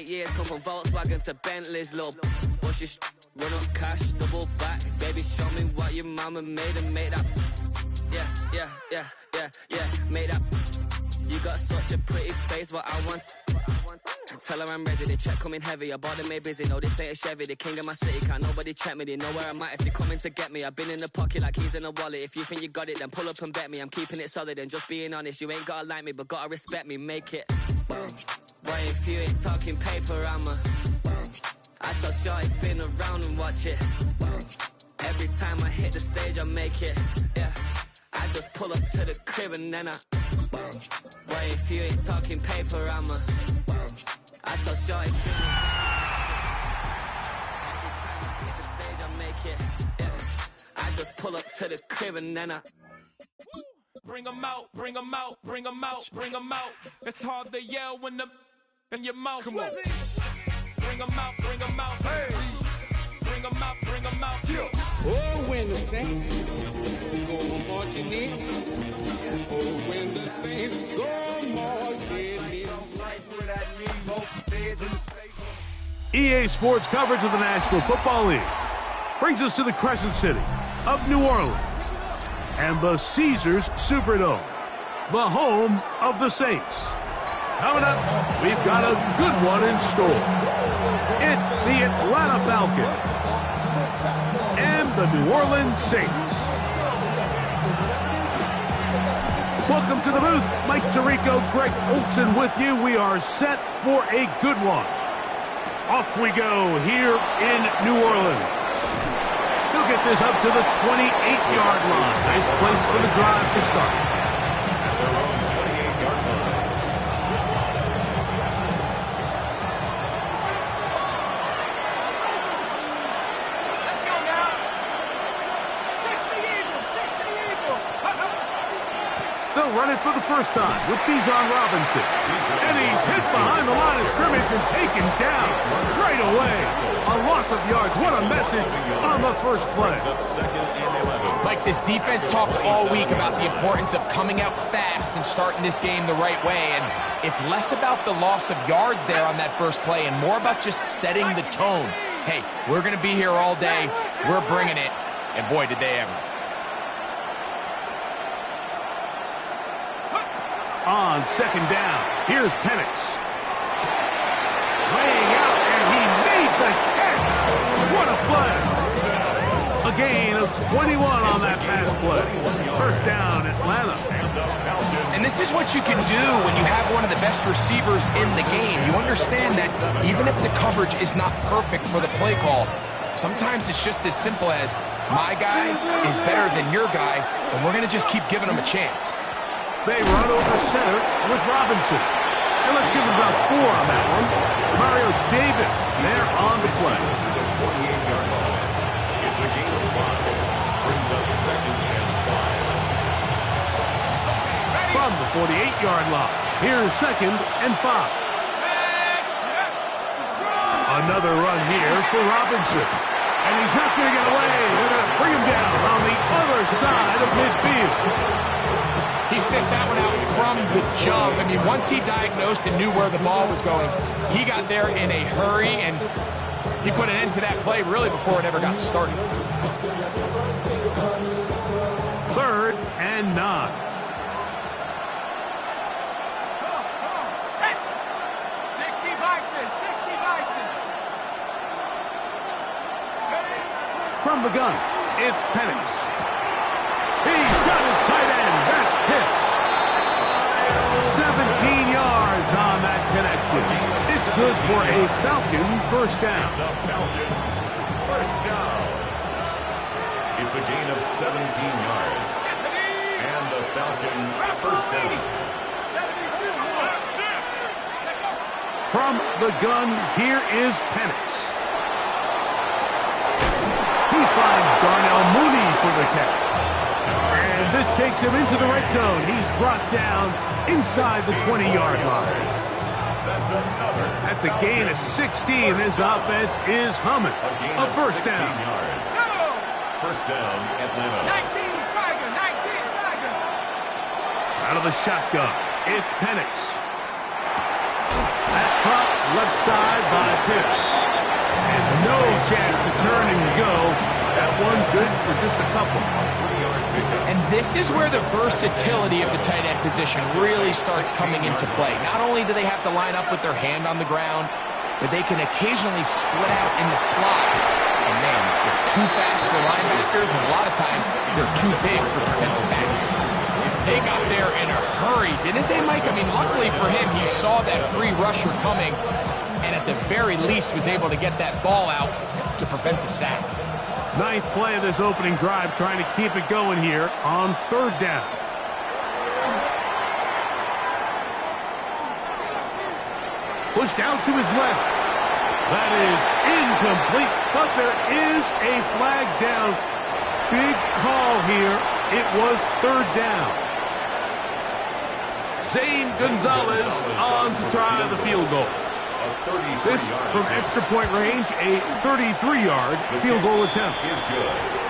8 years, come from Volkswagen to Bentleys, little push your run up cash, double back. Baby, show me what your mama made and make that. Yeah, make that. You got such a pretty face, what I want. Tell her I'm ready, the check coming heavy. I bought them made busy, no, this ain't a Chevy. The king of my city, can't nobody check me. They know where I'm at if they coming to get me. I've been in the pocket like keys in a wallet. If you think you got it, then pull up and bet me. I'm keeping it solid and just being honest. You ain't gotta like me, but gotta respect me, make it. Boy, if you ain't talking paper, I tell Shorty spin around and watch it. Every time I hit the stage, I make it. Yeah, I just pull up to the crib and then boy, if you ain't talking paper, I tell Shorty spin around. Every time I hit the stage, I make it. Yeah, I just pull up to the crib and then Bring 'em out, bring 'em out, bring 'em out, bring 'em out. It's hard to yell when the in your mouth. Come on. Bring 'em out, bring 'em out. Hey. Bring 'em out, bring 'em out. Oh, when the Saints go marching in. Oh, when the Saints go marching in. EA Sports coverage of the National Football League brings us to the Crescent City of New Orleans and the Caesars Superdome, the home of the Saints. Coming up, we've got a good one in store. It's the Atlanta Falcons and the New Orleans Saints. Welcome to the booth. Mike Tirico, Greg Olson with you. We are set for a good one. Off we go here in New Orleans. He'll get this up to the 28-yard line. Nice place for the drive to start. At their own 28-yard line. Let's go now. 60 Eagles, 60 Eagles. They'll run it for the first time with Bijan Robinson. And he's hit behind the line of scrimmage and taken down right away. A loss of yards. What a message on the first play. Like, this defense talked all week about the importance of coming out fast and starting this game the right way. And it's less about the loss of yards there on that first play and more about just setting the tone. Hey, we're going to be here all day. We're bringing it. And boy, did they ever. On second down, here's Penix. Laying out, and he made the catch. What a play. A gain of 21 on that pass play. First down, Atlanta. And this is what you can do when you have one of the best receivers in the game. You understand that even if the coverage is not perfect for the play call, sometimes it's just as simple as, my guy is better than your guy, and we're going to just keep giving him a chance. They run over center with Robinson. And let's give him about 4 on that one. Mario Davis there on the play. It's a gain of 5. Brings up second and 5. From the 48-yard line, here's second and 5. Another run here for Robinson. And he's not going to get away. They're going to bring him down on the other side of midfield. He sniffed that one out from the jump. I mean, once he diagnosed and knew where the ball was going, he got there in a hurry, and he put an end to that play really before it ever got started. 3rd and 9. Set. 60 Bison, 60 Bison. From the gun, it's Penix. He's got his tight end. That's Pitts. 17 yards on that connection. It's good for a Falcon first down. The Falcons first down. It's a gain of 17 yards. And the Falcon first down. From the gun, here is Penix. He finds Darnell Mooney for the catch. And this takes him into the red zone. He's brought down inside the 20-yard line. That's a gain of 16. This offense is humming. A first down. First down, Atlanta. 19 Tiger, 19 Tiger. Out of the shotgun, it's Penix. That's caught left side by Pitts. And no chance to turn and go. That one good for just a couple. And this is where the versatility of the tight end position really starts coming into play. Not only do they have to line up with their hand on the ground, but they can occasionally split out in the slot. And man, they're too fast for linebackers, and a lot of times they're too big for defensive backs. They got there in a hurry, didn't they, Mike? I mean, luckily for him, he saw that free rusher coming, and at the very least was able to get that ball out to prevent the sack. Ninth play of this opening drive, trying to keep it going here on third down. Pushed out to his left. That is incomplete, but there is a flag down. Big call here. It was third down. Zane Gonzalez on to try the field goal. This from extra point range, a 33-yard field goal attempt.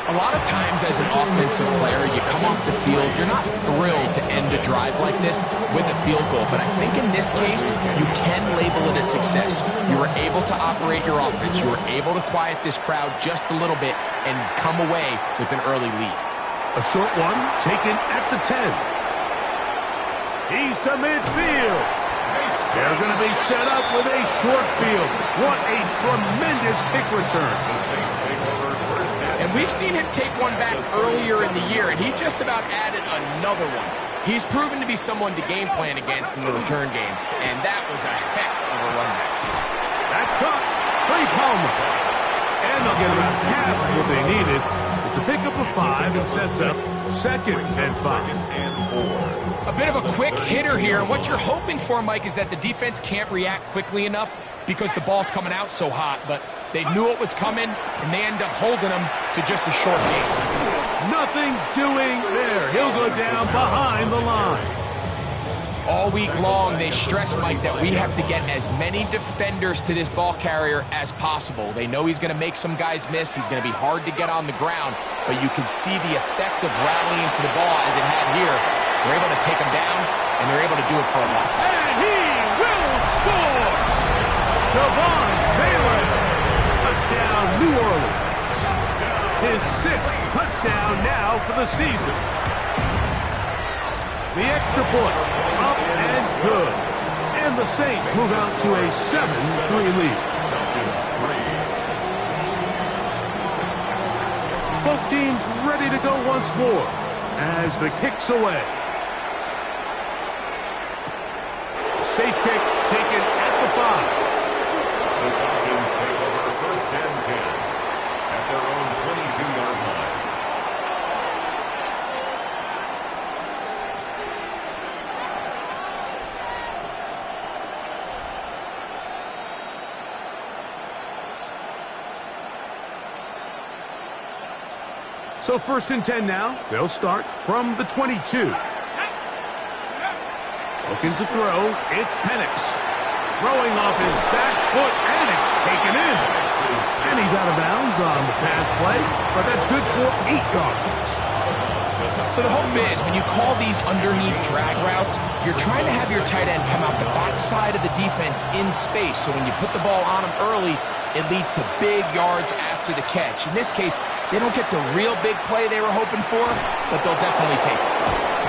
A lot of times as an offensive player, you come off the field, you're not thrilled to end a drive like this with a field goal. But I think in this case, you can label it a success. You were able to operate your offense. You were able to quiet this crowd just a little bit and come away with an early lead. A short one taken at the 10. He's to midfield. They're going to be set up with a short field. What a tremendous kick return. And we've seen him take one back earlier in the year, and he just about added another one. He's proven to be someone to game plan against in the return game, and that was a heck of a run back. That's caught. Trey Palmer. And they'll get about half of what they needed. It's a pickup of 5 and sets up 2nd and 5. A bit of a quick hitter here, and what you're hoping for, Mike, is that the defense can't react quickly enough because the ball's coming out so hot, but they knew it was coming, and they end up holding them to just a short game. Nothing doing there. He'll go down behind the line. All week long, they stress, Mike, that we have to get as many defenders to this ball carrier as possible. They know he's going to make some guys miss. He's going to be hard to get on the ground, but you can see the effect of rallying to the ball as it had here. They're able to take him down, and they're able to do it for a loss. And he will score! Devon Bailey, touchdown New Orleans. His 6th touchdown now for the season. The extra point, up and good. And the Saints move out to a 7-3 lead. Both teams ready to go once more as the kick's away. Safe kick taken at the 5. The Falcons take over 1st and 10 at their own 22-yard line. So 1st and 10 now. They'll start from the 22. Looking to throw, it's Penix. Throwing off his back foot, and it's taken in. And he's out of bounds on the pass play, but that's good for 8 yards. So the hope is, when you call these underneath drag routes, you're trying to have your tight end come out the backside of the defense in space, so when you put the ball on him early, it leads to big yards after the catch. In this case, they don't get the real big play they were hoping for, but they'll definitely take it.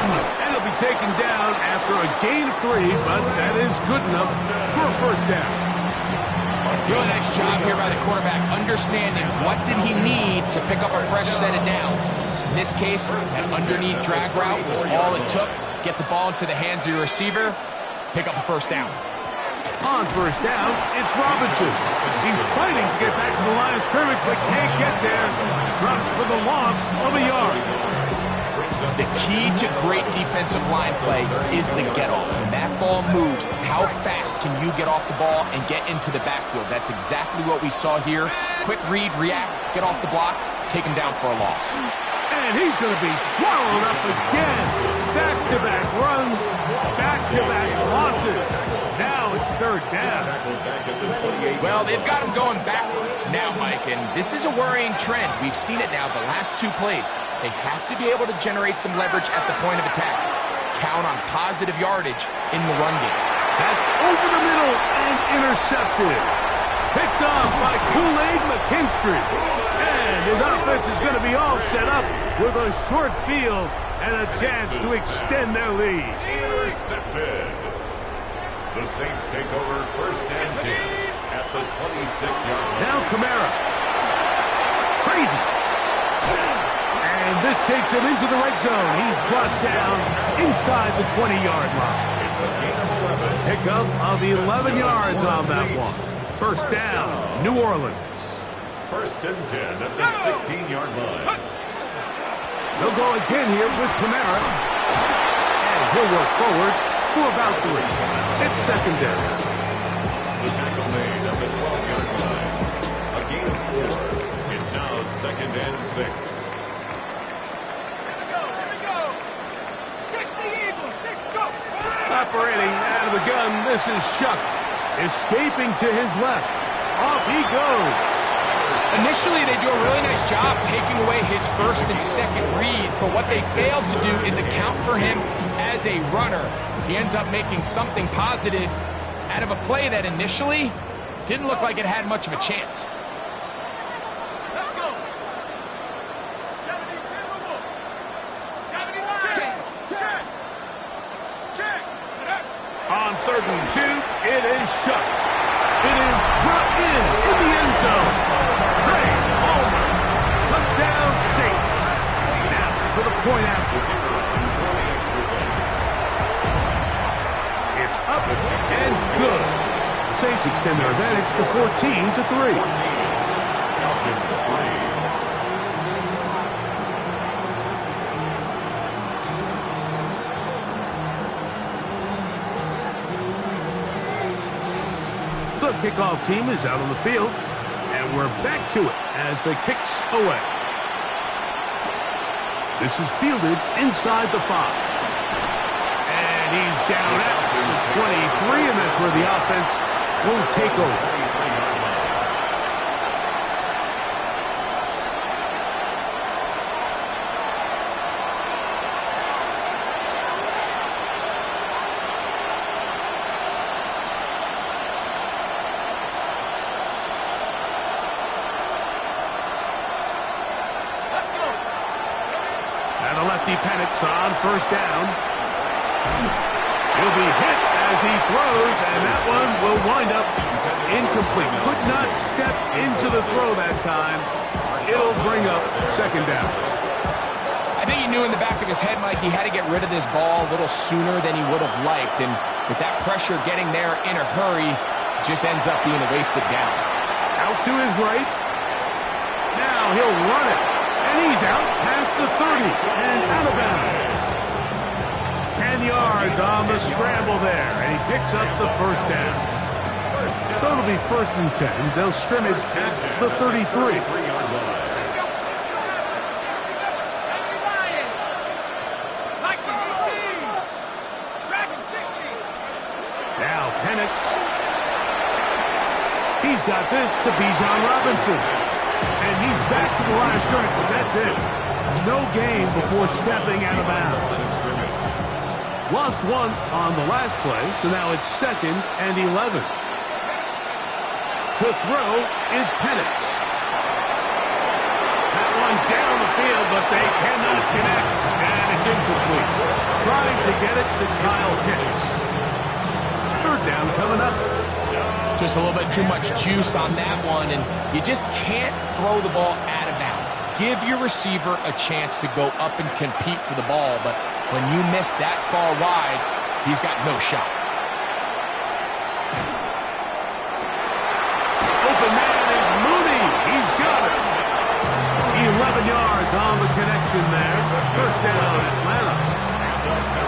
And he'll be taken down after a gain of 3, but that is good enough for a 1st down. Really nice job here by the quarterback, understanding what did he need to pick up a fresh set of downs. In this case, that underneath drag route was all it took. Get the ball into the hands of your receiver, pick up a 1st down. On 1st down, it's Robinson. He's fighting to get back to the line of scrimmage, but can't get there. Dropped for the loss of a yard. The key to great defensive line play is the get-off. When that ball moves, how fast can you get off the ball and get into the backfield? That's exactly what we saw here. Quick read, react, get off the block, take him down for a loss. And he's going to be swallowed up again. Back-to-back runs, back-to-back losses. Now it's 3rd down. Well, they've got him going backwards now, Mike, and this is a worrying trend. We've seen it now the last 2 plays. They have to be able to generate some leverage at the point of attack. Count on positive yardage in the run game. That's over the middle and intercepted. intercepted. Picked off by Kool-Aid McKinstry. And his offense is going to be all set up with a short field and a chance to extend their lead. Intercepted. The Saints take over 1st and 10 at the 26-yard line. Now Kamara. Crazy. And this takes him into the red zone. He's brought down inside the 20-yard line. It's a gain of 11. Pickup of 11 yards on that one. 1st down, New Orleans. 1st and 10 at the 16-yard line. They'll go again here with Kamara. And he'll work forward for about 3. It's 2nd down. The tackle made at the 12-yard line. A gain of 4. It's now 2nd and 6. Operating out of the gun, this is Shuck. Escaping to his left. Off he goes. Initially, they do a really nice job taking away his 1st and 2nd read, but what they failed to do is account for him as a runner. He ends up making something positive out of a play that initially didn't look like it had much of a chance. Let's go. 72. Check. On 3rd and 2, it is Shuck. It is brought in the end zone. Great homer. Touchdown Saints. Now for the point after. It's up and good. Saints extend their advantage to 14-3. Falcons 3. The kickoff team is out on the field, and we're back to it as the kick's away. This is fielded inside the 5. And he's down at the 23, and that's where the offense will take over. Panics on 1st down. He'll be hit as he throws, and that one will wind up incomplete. Could not step into the throw that time. It'll bring up 2nd down. I think he knew in the back of his head, Mike, he had to get rid of this ball a little sooner than he would have liked, and with that pressure getting there in a hurry, it just ends up being a wasted down. Out to his right. Now he'll run it. And he's out past the 30 and out of bounds. 10 yards on the scramble there, and he picks up the 1st down. So it'll be 1st and 10. They'll scrimmage at the 33. Now Penix. He's got this to Bijan Robinson. And he's back to the line of scrimmage, but that's it. No gain before stepping out of bounds. Lost 1 on the last play, so now it's 2nd and 11. To throw is Penix. That one down the field, but they cannot connect, and it's incomplete. Trying to get it to Kyle Pitts. 3rd down coming up. Just a little bit too much juice on that one, and you just can't throw the ball out of bounds. Give your receiver a chance to go up and compete for the ball, but when you miss that far wide, he's got no shot. Open man is Mooney. He's got it. 11 yards on the connection there. 1st down, Atlanta.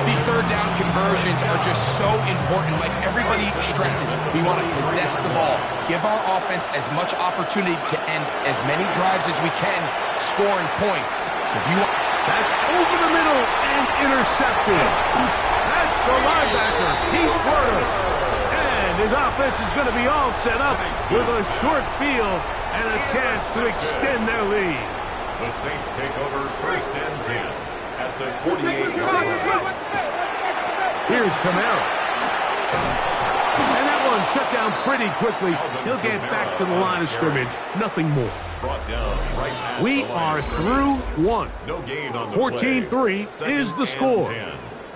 These 3rd down conversions are just so important. Like everybody stresses, we want to possess the ball. Give our offense as much opportunity to end as many drives as we can, scoring points. So if you want... That's over the middle and intercepted. That's the linebacker, Pete Werner. And his offense is going to be all set up with a short field and a chance to extend their lead. The Saints take over 1st and 10. At the 48-yard line. Here's Kamara. And that one's shut down pretty quickly. He'll get back to the line of scrimmage. Nothing more. We are through one. 14-3 is the score.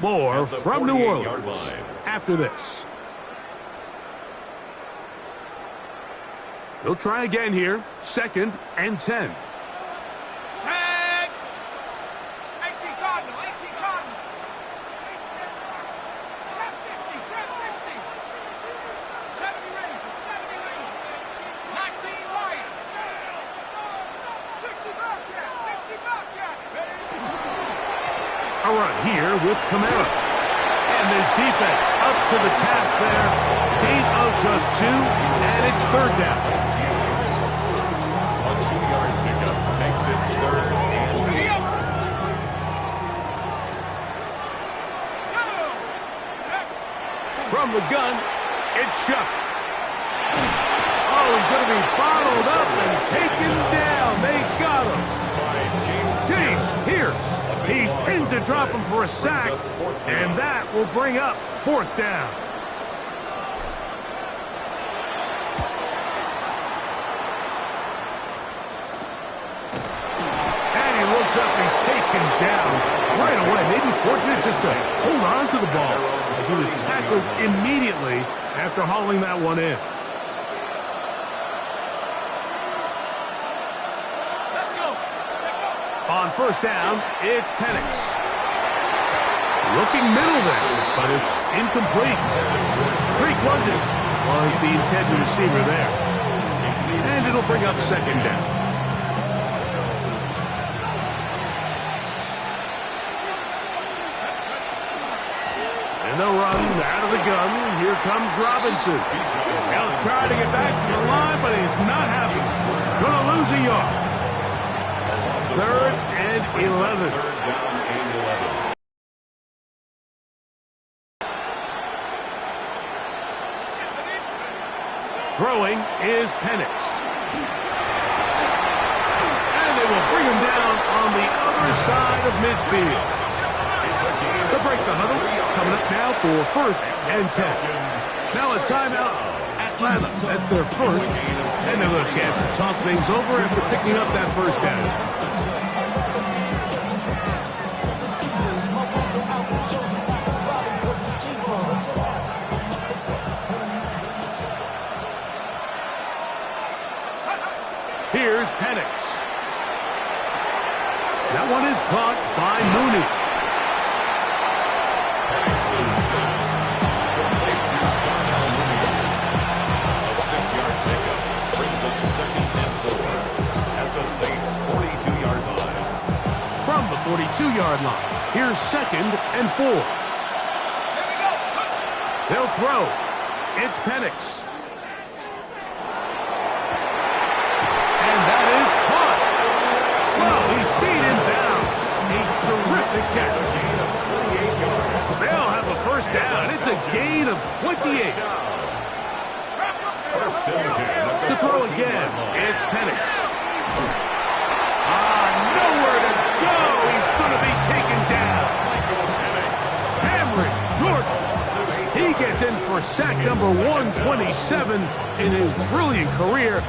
More from New Orleans after this. He'll try again here. 2nd and 10. A run here with Camara. And this defense up to the task there. Gain of just 2, and it's 3rd down. A 2-yard pickup makes it 3rd and 8. From the gun, it's Shuck. Oh, he's going to be bottled up and taken down. They got him. James Pierce. He's in to drop him for a sack, and that will bring up 4th down. And he looks up, he's taken down right away. Maybe fortunate just to hold on to the ball as he was tackled immediately after hauling that one in. On 1st down, it's Penix. Looking middle there, but it's incomplete. Drake London was the intended receiver there. And it'll bring up 2nd down. And they'll run out of the gun. Here comes Robinson. He'll try to get back to the line, but he's not happy. Gonna lose a yard. 3rd and 11. Throwing is Penix. And they will bring him down on the other side of midfield. They'll break the huddle. Coming up now for 1st and 10. Now a timeout. Atlanta. That's their first. And they'll have a chance to talk things over after picking up that 1st down. Here's Penix. That one is caught by Mooney. A 6-yard pickup brings up 2nd and 4 at the Saints' 42-yard line. From the 42-yard line, here's 2nd and 4. They'll throw. It's Penix. Stayed in bounds. A terrific catch. They'll have a 1st down. It's a gain of 28. 1st and 10. To throw again, it's Penix. Nowhere to go. He's going to be taken down. Cameron Jordan. He gets in for sack number 127 in his brilliant career,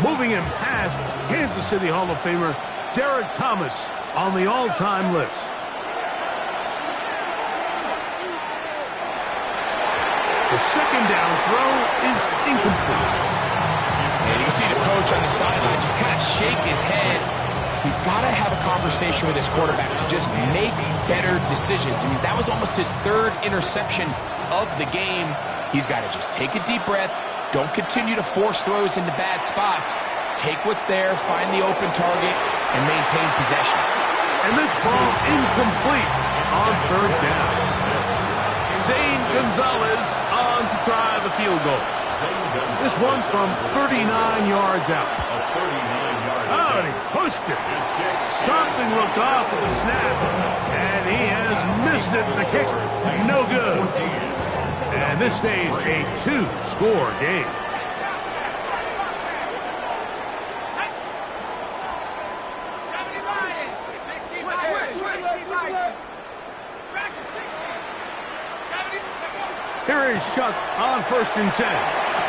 moving him past Kansas City Hall of Famer Derek Thomas on the all-time list. The 2nd down throw is incomplete. And you can see the coach on the sideline just kind of shake his head. He's got to have a conversation with his quarterback to just make better decisions. I mean, that was almost his 3rd interception of the game. He's got to just take a deep breath. Don't continue to force throws into bad spots. Take what's there, find the open target, and maintain possession. And this ball's incomplete on 3rd down. Zane Gonzalez on to try the field goal. This one from 39 yards out. Oh, and he pushed it. Something looked off at the snap, and he has missed it. The kick, no good. And this stays a 2-score game. Here is Shuck on 1st and 10.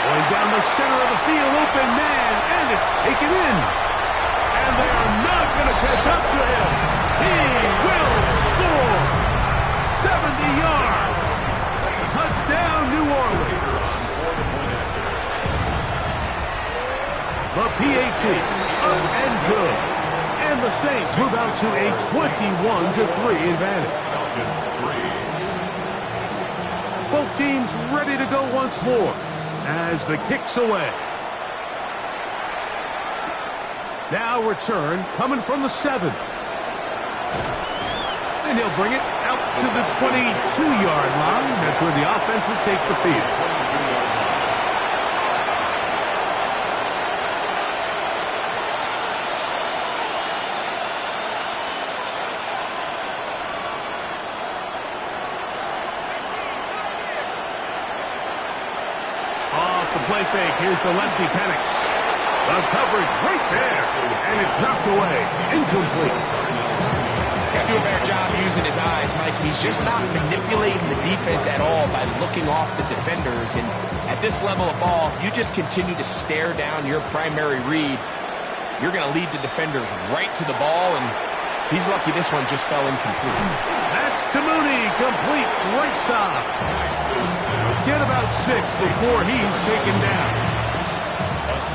Going down the center of the field, open man, and it's taken in. And they are not going to catch up to him. He will score. 70 yards. Touchdown, New Orleans. The PAT, up and good. And the Saints move out to a 21-3 advantage. Both teams ready to go once more as the kick's away. Now return coming from the 7. And he'll bring it out to the 22-yard line. That's where the offense will take the field. Off the play fake. Here's the lefty, Penix. The coverage right there. And it's knocked away. Incomplete. He's got to do a better job using his eyes, Mike. He's just not manipulating the defense at all by looking off the defenders. And at this level of ball, if you just continue to stare down your primary read, you're going to lead the defenders right to the ball, and he's lucky this one just fell incomplete. That's to Mooney, complete right side. Get about 6 before he's taken down.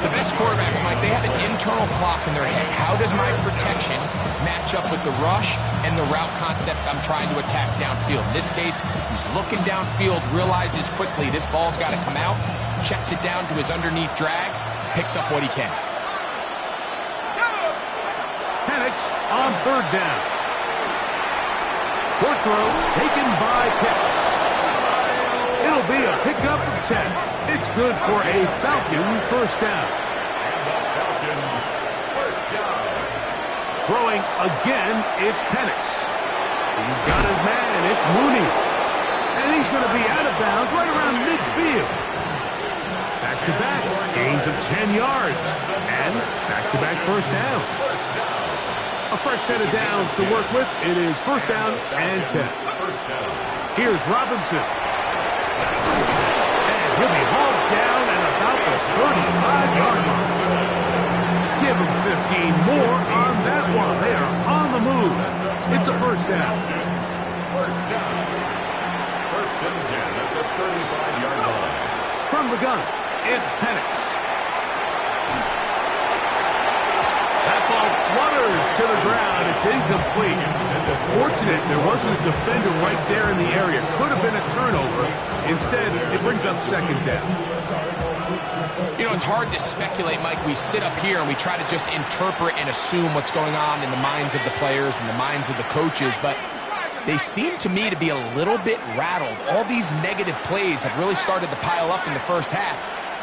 The best quarterbacks, Mike, they have an internal clock in their head. How does my protection match up with the rush and the route concept I'm trying to attack downfield? In this case, he's looking downfield, realizes quickly this ball's got to come out, checks it down to his underneath drag, picks up what he can. Penix on 3rd down. Short throw taken by Pitts. It'll be a pickup of 10. It's good for a Falcon first down. Falcons first down. Throwing again, it's Penix. He's got his man, it's Mooney. And he's going to be out of bounds right around midfield. Back-to-back, gains of 10 yards. And back-to-back first downs. A fresh set of downs to work with. It is first down and 10. Here's Robinson. He'll be hauled down at about the 35-yard mark. Give him 15 more on that one. They are on the move. It's a first down. First down. First and 10 at the 35-yard line. From the gun, it's Penix. That ball flutters to the ground. It's incomplete. Fortunate there wasn't a defender right there in the area. Could have been a turnover. Instead, it brings up second down. You know, it's hard to speculate, Mike. We sit up here and we try to just interpret and assume what's going on in the minds of the players and the minds of the coaches, but they seem to me to be a little bit rattled. All these negative plays have really started to pile up in the first half.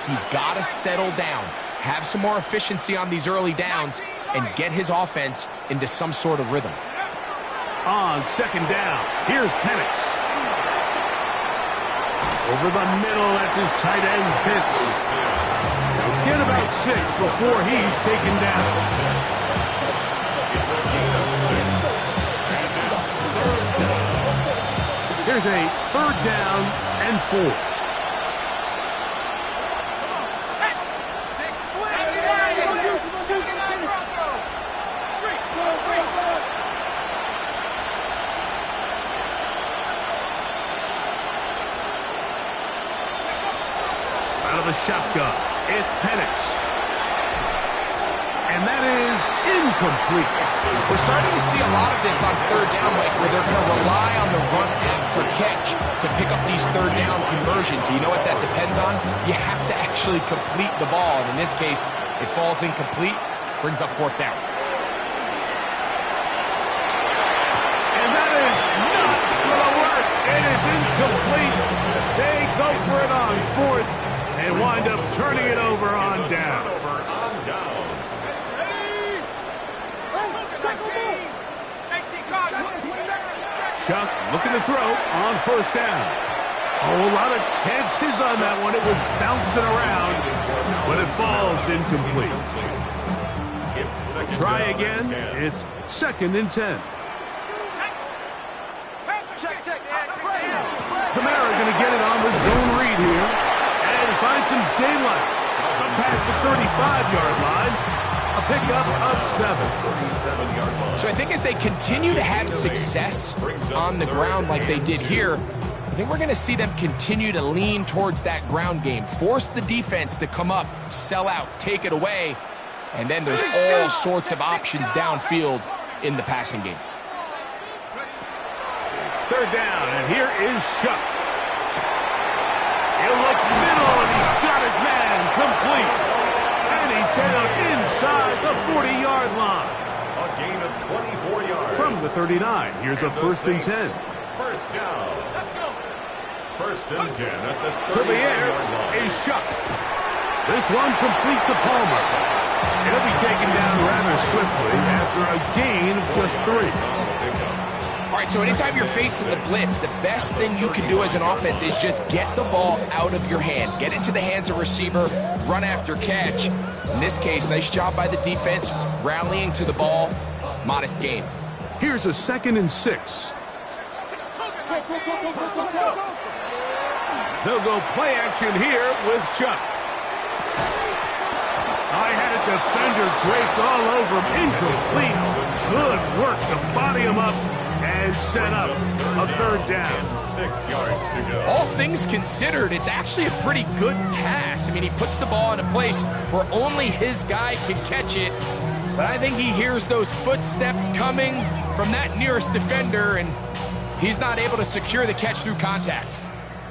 He's got to settle down, have some more efficiency on these early downs, and get his offense into some sort of rhythm. On second down, here's Penix. Over the middle, that's his tight end, Pitts. Get about 6 before he's taken down. Here's a 3rd down and 4. The shotgun. It's Penix. And that is incomplete. We're starting to see a lot of this on 3rd down, Mike, where they're going to rely on the run after catch to pick up these 3rd down conversions. So you know what that depends on? You have to actually complete the ball. And in this case, it falls incomplete, brings up 4th down. And that is not going to work. It is incomplete. They go for it on 4th. And wind up turning it over on down. Shuck looking to throw on first down. Oh, a lot of chances on that one. It was bouncing around, but it falls incomplete. Try again. It's 2nd and 10. Kamara going to get it on the zone read here. And find some daylight. Up past the 35-yard line. A pickup of 7. 37-yard line. So I think as they continue to have success on the ground like they did here, I think we're going to see them continue to lean towards that ground game, force the defense to come up, sell out, take it away, and then there's all sorts of options downfield in the passing game. Third down, and here is Shuck. He'll look middle, and he's got his man complete. And he's down inside the 40-yard line. A gain of 24 yards. From the 39, here's a first and 10. First down. Let's go. First and 10 at the 39-yard line. To the air is Shuck. This one complete to Palmer. He'll be taken down rather swiftly after a gain of just 3. All right, so anytime you're facing the blitz, the best thing you can do as an offense is just get the ball out of your hand. Get into the hands of receiver, run after catch. In this case, nice job by the defense, rallying to the ball. Modest gain. Here's a 2nd and 6. They'll go play action here with Chuck. I had a defender draped all over him. Incomplete. Good work to body him up and set up a third down. 6 yards to go. All things considered, it's actually a pretty good pass. I mean, he puts the ball in a place where only his guy can catch it. But I think he hears those footsteps coming from that nearest defender, and he's not able to secure the catch through contact.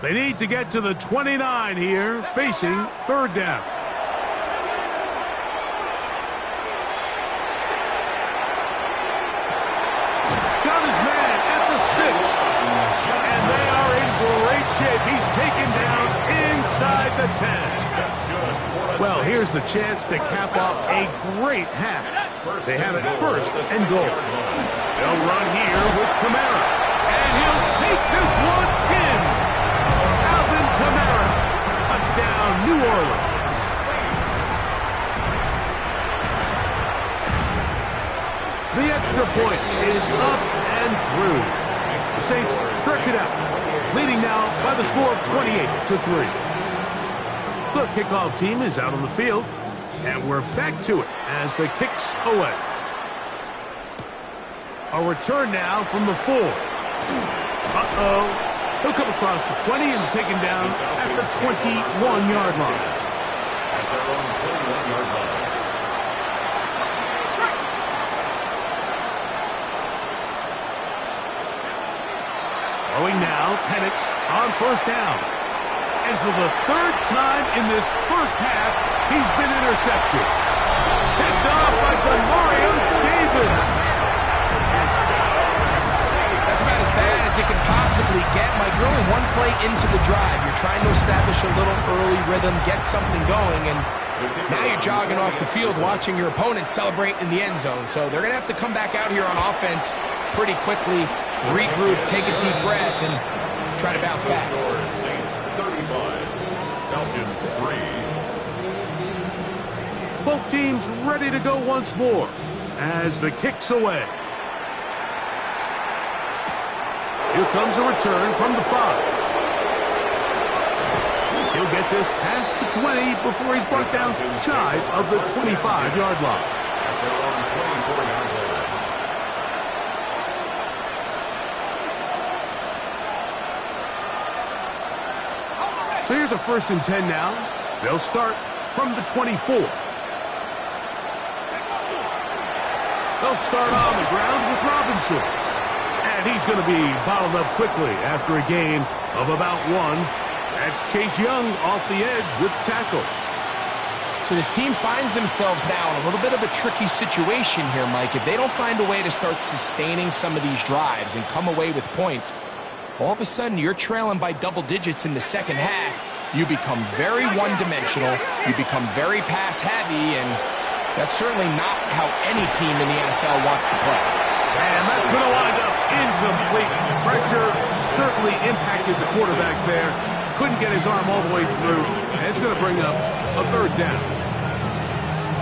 They need to get to the 29 here, facing third down. Got his man at the 6. And they are in great shape. He's taken down inside the 10. That's good. Well, here's the chance to cap off a great half. They have it first and goal. They'll run here with Kamara. And he'll take this one in. Alvin Kamara. Touchdown, New Orleans. The extra point is up and through. The Saints stretch it out, leading now by the score of 28-3. The kickoff team is out on the field, and we're back to it as the kicks away. A return now from the 4. He'll come across the 20 and taken down at the 21-yard line. At their own 21-yard line. Throwing now, Penix on first down. And for the third time in this first half, he's been intercepted. Picked off by Demario Davis. That's about as bad as it can possibly get. Mike, you're only one play into the drive. You're trying to establish a little early rhythm, get something going, and now you're jogging off the field watching your opponent celebrate in the end zone. So they're going to have to come back out here on offense pretty quickly, regroup, take a deep breath, and try to bounce back. Saints 35, Falcons 3. Both teams ready to go once more as the kick's away. Here comes a return from the 5. He'll get this past the 20 before he's brought down shy of the 25-yard line. At their own 24-yard line. So here's a first and 10 now. They'll start from the 24. They'll start on the ground with Robinson. And he's going to be bottled up quickly after a gain of about 1. That's Chase Young off the edge with the tackle. So this team finds themselves now in a little bit of a tricky situation here, Mike. If they don't find a way to start sustaining some of these drives and come away with points, all of a sudden you're trailing by double digits in the second half. You become very one-dimensional. You become very pass-heavy, and that's certainly not how any team in the NFL wants to play. And that's going to wind up incomplete. Pressure certainly impacted the quarterback there. Couldn't get his arm all the way through, and it's going to bring up a third down.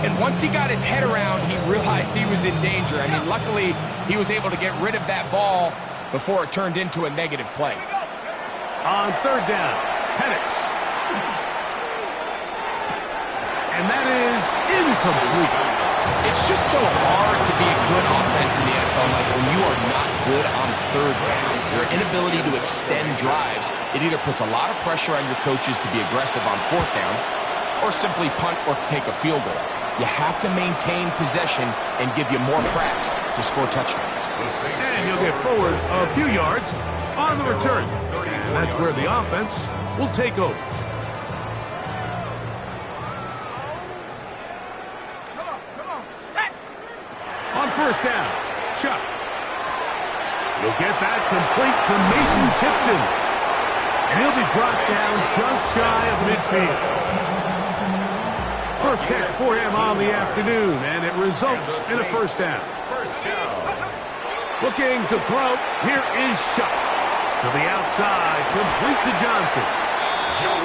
And once he got his head around, he realized he was in danger. I mean, luckily, he was able to get rid of that ball before it turned into a negative play. On third down, Penix. And that is incomplete. It's just so hard to be a good offense in the NFL, Mike, when you are not good on third down. Your inability to extend drives, it either puts a lot of pressure on your coaches to be aggressive on fourth down or simply punt or take a field goal. You have to maintain possession and give you more cracks to score touchdowns. And you'll get forward a few yards on the return. And that's where the offense will take over. On first down, Shuck. You'll get that complete to Mason Tipton. And he'll be brought down just shy of midfield. First catch for him on the afternoon, and it results in a first down. Looking to throw, here is Shuck. To the outside, complete to Johnson.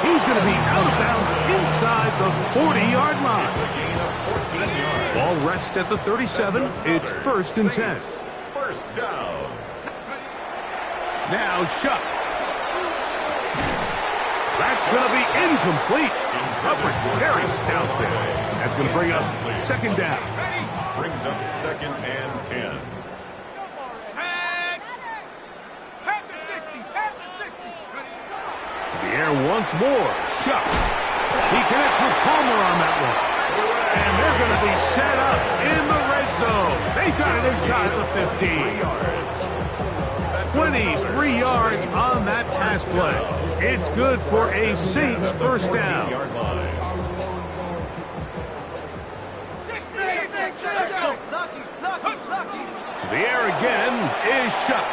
He's going to be out of bounds inside the 40-yard line. Ball rests at the 37. It's 1st and 10. First down. Now Shuck. That's going to be incomplete. Coverage very stout there. That's going to bring up 2nd down. Brings up 2nd and 10. The air once more. Shuck. He connects with Palmer on that one. And they're going to be set up in the red zone. They've got it inside the 50. 23 yards on that pass play. It's good for a Saints first down. To the air again is Shuck.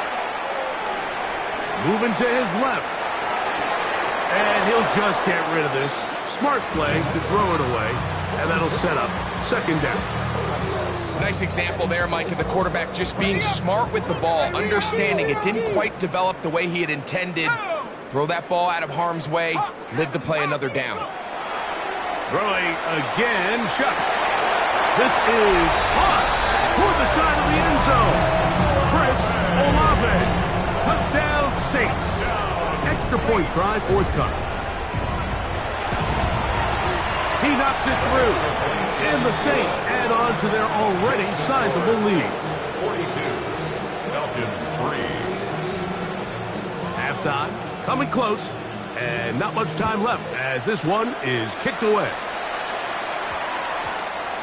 Moving to his left. And he'll just get rid of this. Smart play to throw it away. And that'll set up 2nd down. Nice example there, Mike, of the quarterback just being smart with the ball, understanding it didn't quite develop the way he had intended. Throw that ball out of harm's way, live to play another down. Throwing again, Shuck. This is hot toward the side of the end zone. Chris Olave. Touchdown, Saints. Extra point try, forthcoming. He knocks it through. And the Saints add on to their already sizable leads. 42. Falcons 3. Halftime, coming close. And not much time left as this one is kicked away.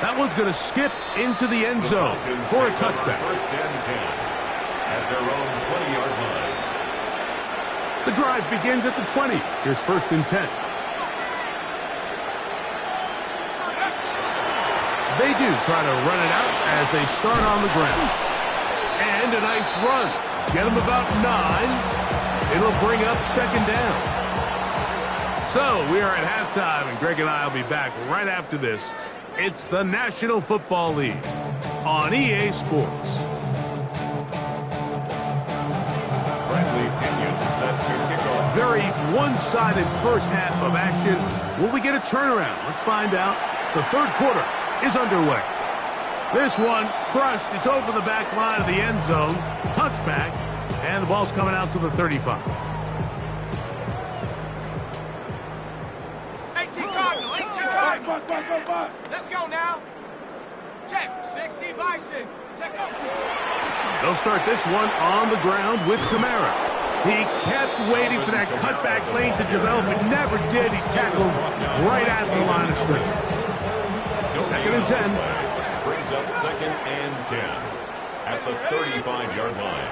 That one's going to skip into the end zone for a touchback. 1st and 10 at their own 20-yard line. The drive begins at the 20. Here's 1st and 10. They do try to run it out as they start on the ground. And a nice run. Get them about 9. It'll bring up 2nd down. So we are at halftime, and Greg and I will be back right after this. It's the National Football League on EA Sports. Bradley Pinion set to kick off. Very one-sided first half of action. Will we get a turnaround? Let's find out. The 3rd quarter is underway. This one crushed. It's over the back line of the end zone. Touchback. And the ball's coming out to the 35. 18 Cardinal, 18 Cardinal. Let's go now. Check, 60 Bisons. Check out. They'll start this one on the ground with Kamara. He kept waiting for that cutback lane to develop. It never did. He's tackled right at the line of scrimmage. 2nd and 10. Brings up 2nd and 10 at the 35-yard line.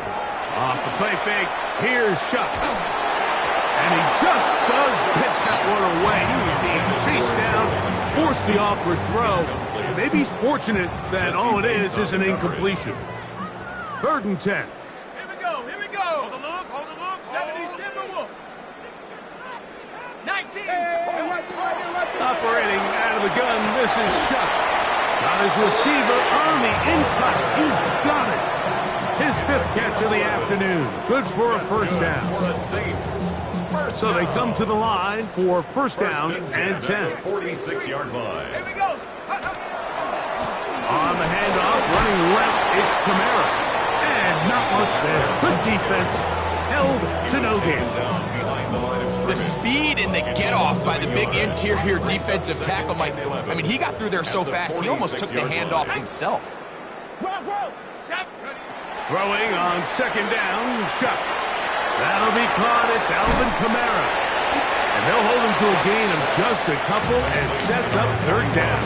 Off the play fake, here's Shuck. And he just does get that one away. He was being chased down, forced the awkward throw. Maybe he's fortunate that all it is an incompletion. 3rd and 10. Here we go, here we go. Hold the look. 70 Timberwolf. 19. Operating out of the gun, this is Shuck. Got his receiver on the in-cut. He's got it. His 5th catch of the afternoon. Good for a first down. So they come to the line for first down and 10. 46-yard line. Here we go. On the handoff, running left, it's Kamara. And not much there. Good defense. held to no gain. The speed and the get-off by the big interior defensive tackle, Mike. I mean, he got through there so fast, he almost took the handoff himself. Throwing on second down, Shuck. That'll be caught. It's Alvin Kamara. And they'll hold him to a gain of just a couple and sets up third down.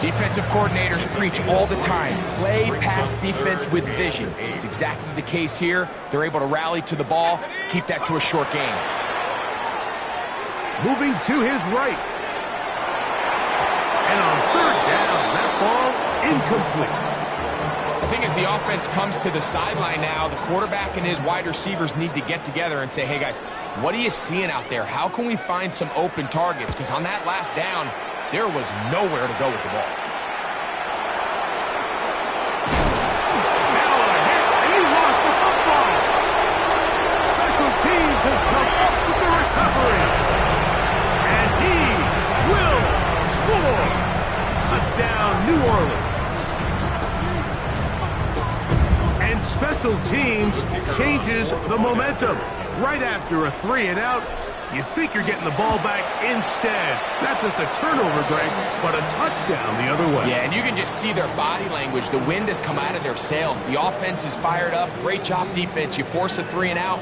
Defensive coordinators preach all the time, play pass defense with vision. It's exactly the case here. They're able to rally to the ball, keep that to a short gain. Moving to his right. And on third down, that ball incomplete. I think as the offense comes to the sideline now, the quarterback and his wide receivers need to get together and say, hey guys, what are you seeing out there? How can we find some open targets? Because on that last down, there was nowhere to go with the ball. Now a hit, and he lost the football. Special teams has come up with the recovery. And he will score. Touchdown, New Orleans. And special teams changes the momentum. Right after a 3-and-out, you think you're getting the ball back. Instead, not just a turnover, Greg, but a touchdown the other way. Yeah, and you can just see their body language. The wind has come out of their sails. The offense is fired up. Great job, defense. You force a 3-and-out,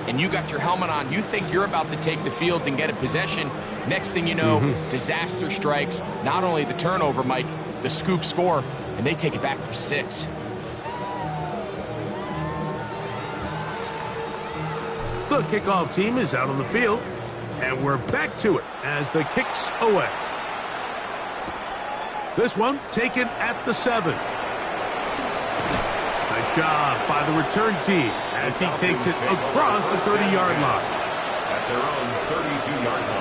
and you got your helmet on. You think you're about to take the field and get a possession. Next thing you know, disaster strikes. Not only the turnover, Mike, the scoop score, and they take it back for 6. The kickoff team is out on the field, and we're back to it as the kick's away. This one taken at the 7. Nice job by the return team as he takes it across the 30-yard line. At their own 32-yard line.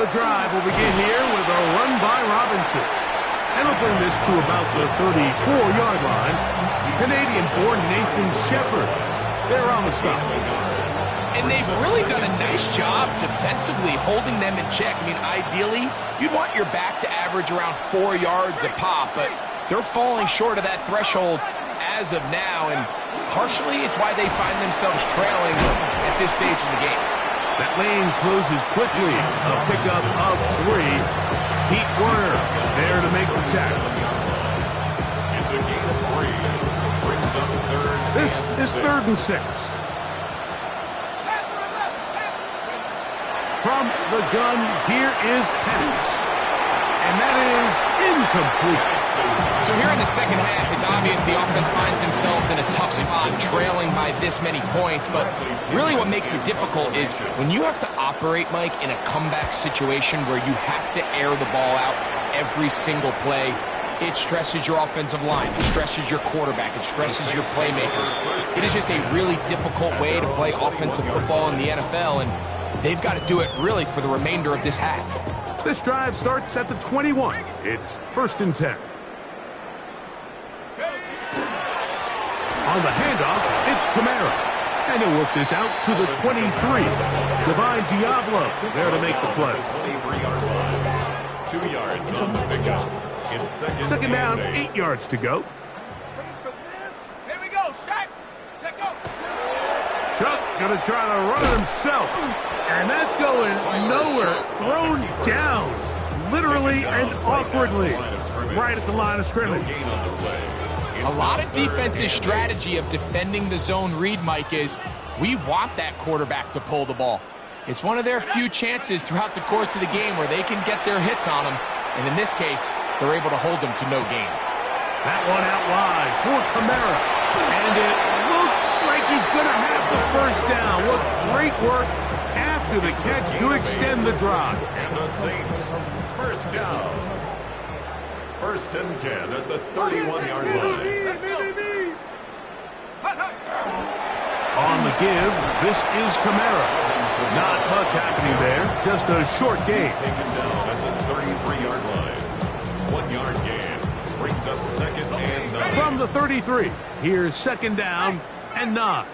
The drive will begin here with a run by Robinson. And he'll bring this to about the 34-yard line. Canadian-born Nathan Shepard. They're on the stop. And they've really done a nice job defensively holding them in check. I mean, ideally, you'd want your back to average around 4 yards a pop, but they're falling short of that threshold as of now, and partially it's why they find themselves trailing at this stage in the game. That lane closes quickly. A pickup of 3. Pete Werner there to make the tackle. It's a gain of 3. Brings up third. This is 3rd and 6. From the gun, here is Pettis. And that is incomplete. So here in the second half, it's obvious the offense finds themselves in a tough spot, trailing by this many points. But really what makes it difficult is when you have to operate, Mike, in a comeback situation where you have to air the ball out every single play, it stresses your offensive line, it stresses your quarterback, it stresses your playmakers. It is just a really difficult way to play offensive football in the NFL, and they've got to do it really for the remainder of this half. This drive starts at the 21. It's 1st and 10. On the handoff, it's Kamara. And he'll work this out to the 23. Divine Diablo there to make the play. 23-yard line. 2 yards on the pickup. It's second down, 8 yards to go. Here we go, Shaq. Check go. Chuck gonna try to run it himself. And that's going nowhere. Thrown down. Literally and awkwardly. Right at the line of scrimmage. A lot of defense's strategy of defending the zone read, Mike, is we want that quarterback to pull the ball. It's one of their few chances throughout the course of the game where they can get their hits on him. And in this case, they're able to hold him to no gain. That one out wide for Kamara. And it looks like he's going to have the first down. What great work after the catch to extend the drive. And the Saints, first down. 1st and 10 at the 31-yard line. On the give, this is Kamara. Not much happening there, just a short gain. Taken down at the 33-yard line. 1-yard gain. Brings up 2nd and 9. From the 33, here's 2nd down and 9.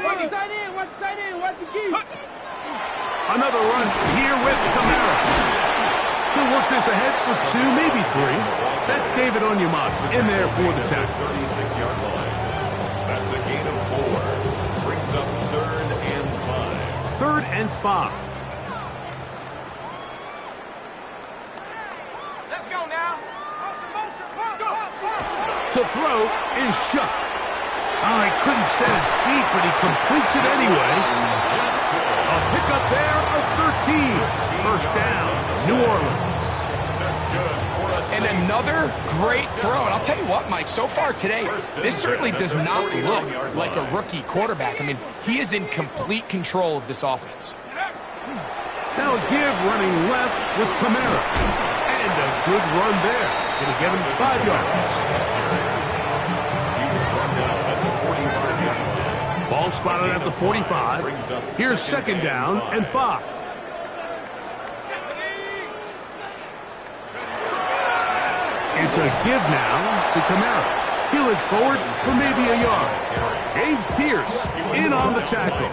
Watch the tight end. Watch the tight end. Watch the key. Another run here with Kamara. He'll work this ahead for 2, maybe 3. That's David Onyemata in there for the tackle. 36-yard line. That's a gain of 4. Brings up 3rd and 5. 3rd and 5. Let's go now. To throw is Shuck. Oh, he couldn't set his feet, but he completes it anyway. A pickup there of 13. First down, New Orleans. That's good. And another great throw. And I'll tell you what, Mike, so far today, this certainly does not look like a rookie quarterback. I mean, he is in complete control of this offense. Now a give running left with Kamara. And a good run there. Going to get him 5 yards. Ball spotted at the 45. Here's 2nd down and 5. It's a give now to Kamara. He'll head forward for maybe a yard. James Pierce in on the tackle.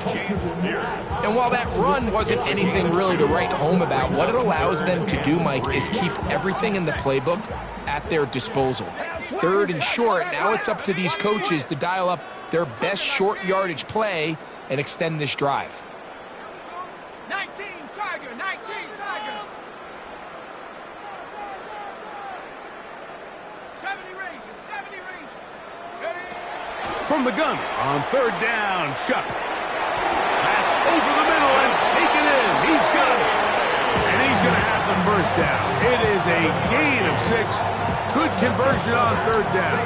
And while that run wasn't anything really to write home about, what it allows them to do, Mike, is keep everything in the playbook at their disposal. 3rd and short, now it's up to these coaches to dial up their best short yardage play and extend this drive. 19 Tiger, 19 Tiger. 70 Ranger, 70 Ranger. From the gun on 3rd down, Shuck. That's over the middle and taken in. He's got it. And he's going to have the first down. It is a gain of 6. Good conversion on 3rd down.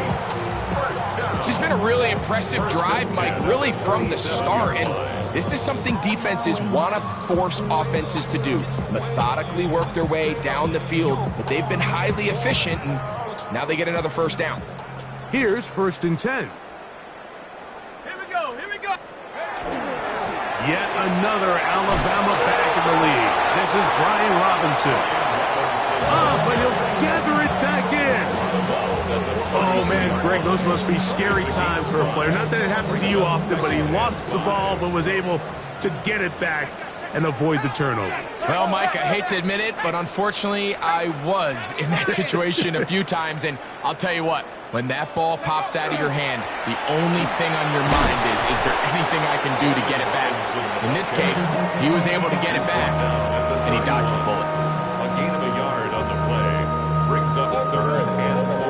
This has been a really impressive drive, Mike, really from the start. And this is something defenses want to force offenses to do. Methodically work their way down the field, but they've been highly efficient, and now they get another first down. Here's 1st and 10. Here we go, here we go. Yet another Alabama back in the lead. This is Brian Robinson. But he'll gather it back in. Oh, man, Greg, those must be scary times for a player. Not that it happened to you often, but he lost the ball but was able to get it back and avoid the turnover. Well, Mike, I hate to admit it, but unfortunately, I was in that situation a few times. And I'll tell you what, when that ball pops out of your hand, the only thing on your mind is there anything I can do to get it back? In this case, he was able to get it back, and he dodged the bullet. A gain of a yard on the play. Brings up 3rd and 4.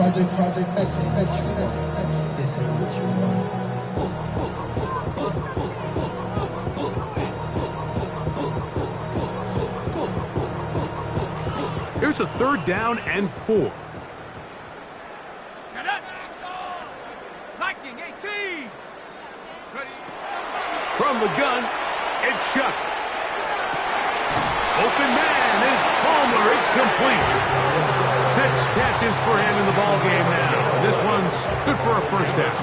Project S. This ain't what you want. Here's a 3rd down and 4. Shut up. Liking 18. Ready. From the gun, it's Shuck. Open man is Palmer. It's complete. 6 catches for him in the ball game now. This one's good for a first down.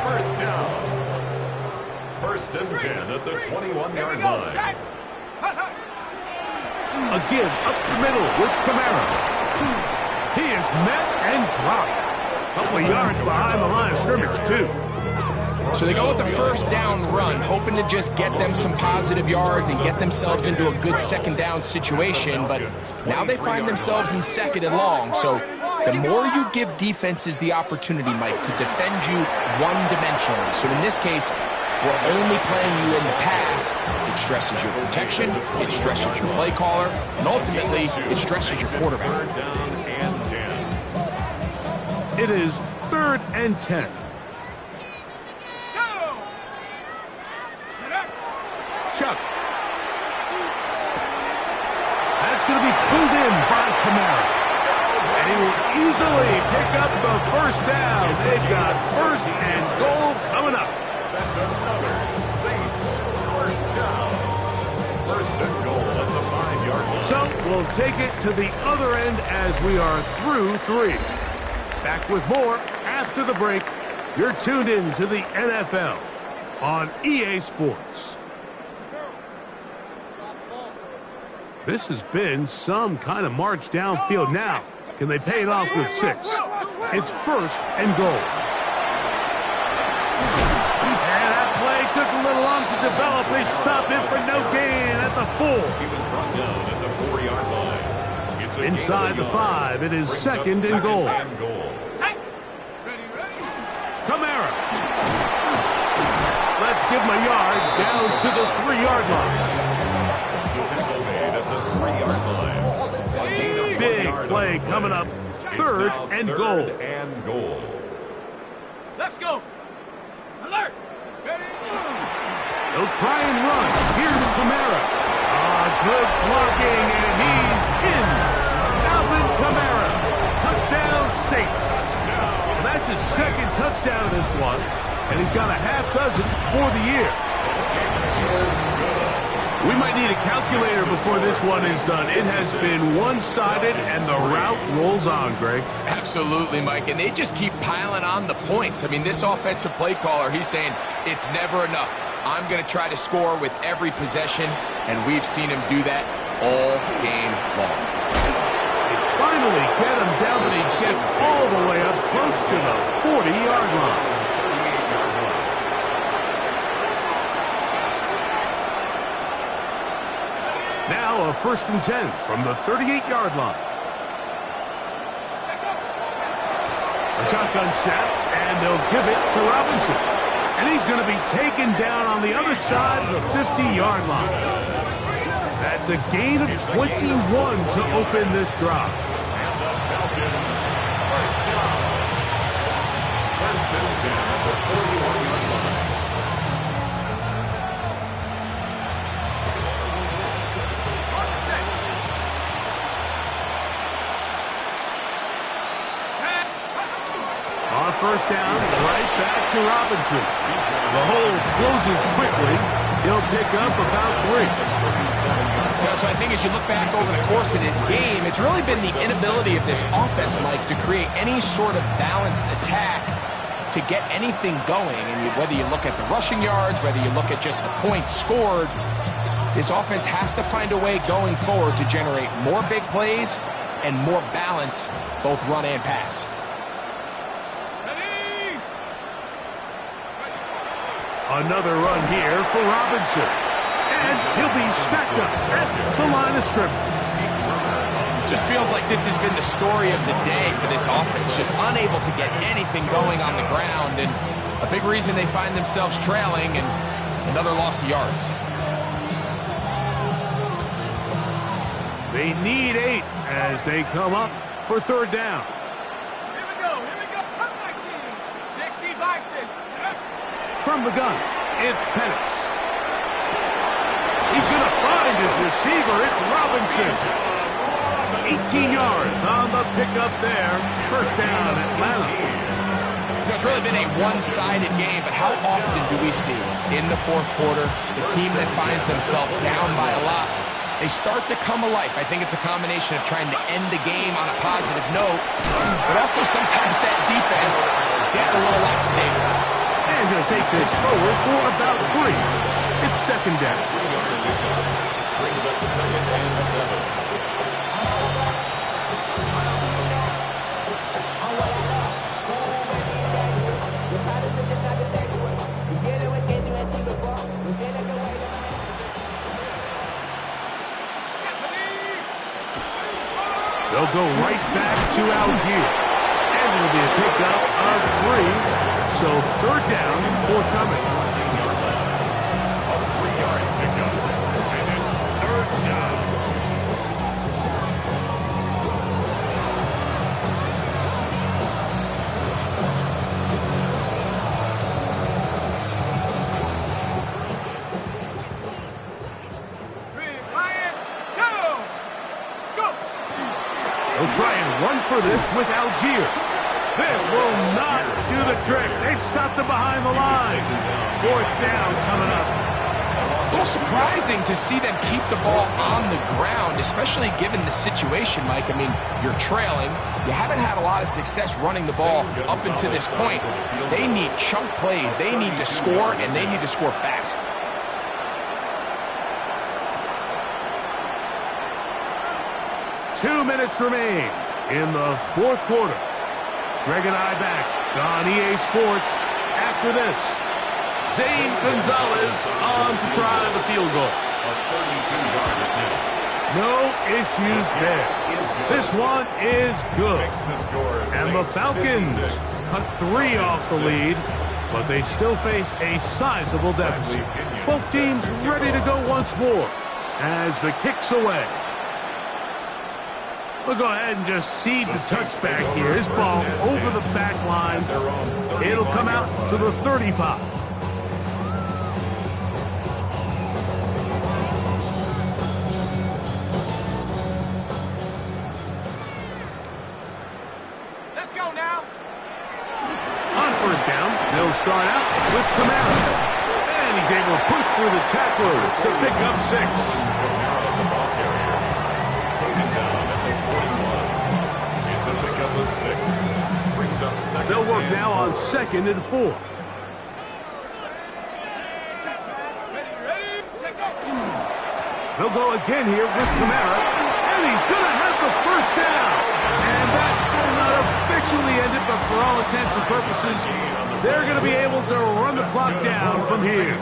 First down. 1st and 10 at the 21-yard line. A give up the middle with Kamara. He is met and dropped. A couple of yards behind the line of scrimmage, too. So they go with the first down run, hoping to just get them some positive yards and get themselves into a good 2nd down situation, but now they find themselves in 2nd and long. So the more you give defenses the opportunity, Mike, to defend you one-dimensionally. So in this case, we're only playing you in the pass. It stresses your protection, it stresses your play caller, and ultimately, it stresses your quarterback. 3rd down and 10. It is 3rd and 10. Chuck. That's going to be pulled in by Kamara. And he will easily pick up the first down. They've got 1st and goal coming up. That's another Saints first down. 1st and goal at the 5-yard line. So we'll take it to the other end as we are through 3. Back with more after the break. You're tuned in to the NFL on EA Sports. This has been some kind of march downfield now. Can they pay it off with 6? It's 1st and goal. And that play took a little long to develop. They stop him for no gain at the 4. He was brought down at the 4-yard line. It's inside the 5. It is 2nd and goal. Kamara. Let's give him a yard down to the 3-yard line. The tackle made at the 3-yard line. Big play coming up. 3rd and goal. Let's go. Alert. Ready? They'll try and run. Here's Kamara. Good blocking, and he's in. Alvin Kamara. Touchdown, Saints. Well, that's his 2nd touchdown in this one, and he's got a half dozen for the year. We might need a calculator before this one is done. It has been one-sided, and the route rolls on, Greg. Absolutely, Mike, and they just keep piling on the points. I mean, this offensive play caller, he's saying it's never enough. I'm going to try to score with every possession, and we've seen him do that all game long. They finally get him down, but he gets all the way up close to the 40-yard line. Now a 1st and 10 from the 38-yard line. A shotgun snap, and they'll give it to Robinson. And he's going to be taken down on the other side of the 50-yard line. That's a gain of 21 to open this drive. And the Falcons, 1st down. 1st and 10 at the 41-yard line. On 1st down, right back to Robinson. The hole closes quickly. He'll pick up about 3. So I think as you look back over the course of this game, it's really been the inability of this offense, Mike, to create any sort of balanced attack to get anything going. And whether you look at the rushing yards, whether you look at just the points scored, this offense has to find a way going forward to generate more big plays and more balance, both run and pass. Another run here for Robinson. And he'll be stacked up at the line of scrimmage. Just feels like this has been the story of the day for this offense. Just unable to get anything going on the ground. And a big reason they find themselves trailing and another loss of yards. They need 8 as they come up for 3rd down. Here we go. Come my team. 60 Bison. From the gun, it's Penix. He's going to find his receiver. It's Robinson. 18 yards on the pickup there. 1st down, Atlanta. It's really been a one-sided game, but how often do we see in the 4th quarter the team that finds themselves down by a lot, they start to come alive. I think it's a combination of trying to end the game on a positive note, but also sometimes that defense getting a little lackadaisical. And he'll take this forward for about 3. It's 2nd down. Brings up 2nd and 7. They'll go right back to Algier. And it'll be a pickup of 3. So 3rd down, forthcoming. A 3-yard pickup. And it's 3rd down. They'll try and run for this with Algier. This will not do the trick. They've stopped him behind the line. 4th down coming up. A little surprising to see them keep the ball on the ground, especially given the situation, Mike. I mean, you're trailing. You haven't had a lot of success running the ball up until this point. They need chunk plays. They need to score, and they need to score fast. 2 minutes remain in the fourth quarter. Greg and I back on EA Sports after this. Zane Gonzalez on to try the field goal. A 32-yard attempt. No issues there. This one is good. And the Falcons cut 3 off the lead, but they still face a sizable deficit. Both teams ready to go once more as the kick's away. We'll go ahead and just seed the touchback here. This ball over the back line. It'll come out to the 35. Let's go now. On first down, they'll start out with Kamara. And he's able to push through the tacklers to pick up 6. They'll work now on 2nd and 4. They'll go again here with Kamara, and he's going to have the first down. And that will not officially end it, but for all intents and purposes, they're going to be able to run the clock down from here.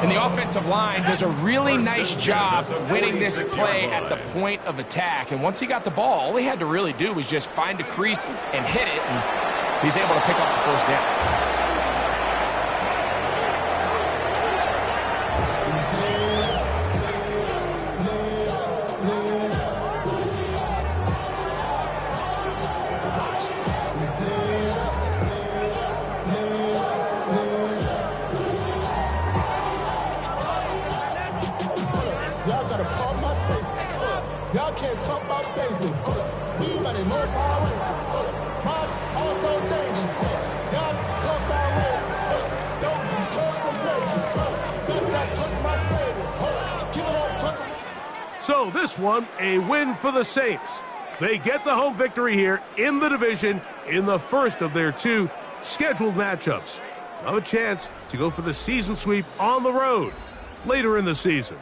And the offensive line does a really nice job winning this play at the point of attack. And once he got the ball, all he had to really do was just find a crease and hit it. And he's able to pick up the first down. So this one, a win for the Saints. They get the home victory here in the division in the first of their 2 scheduled matchups. Have a chance to go for the season sweep on the road later in the season.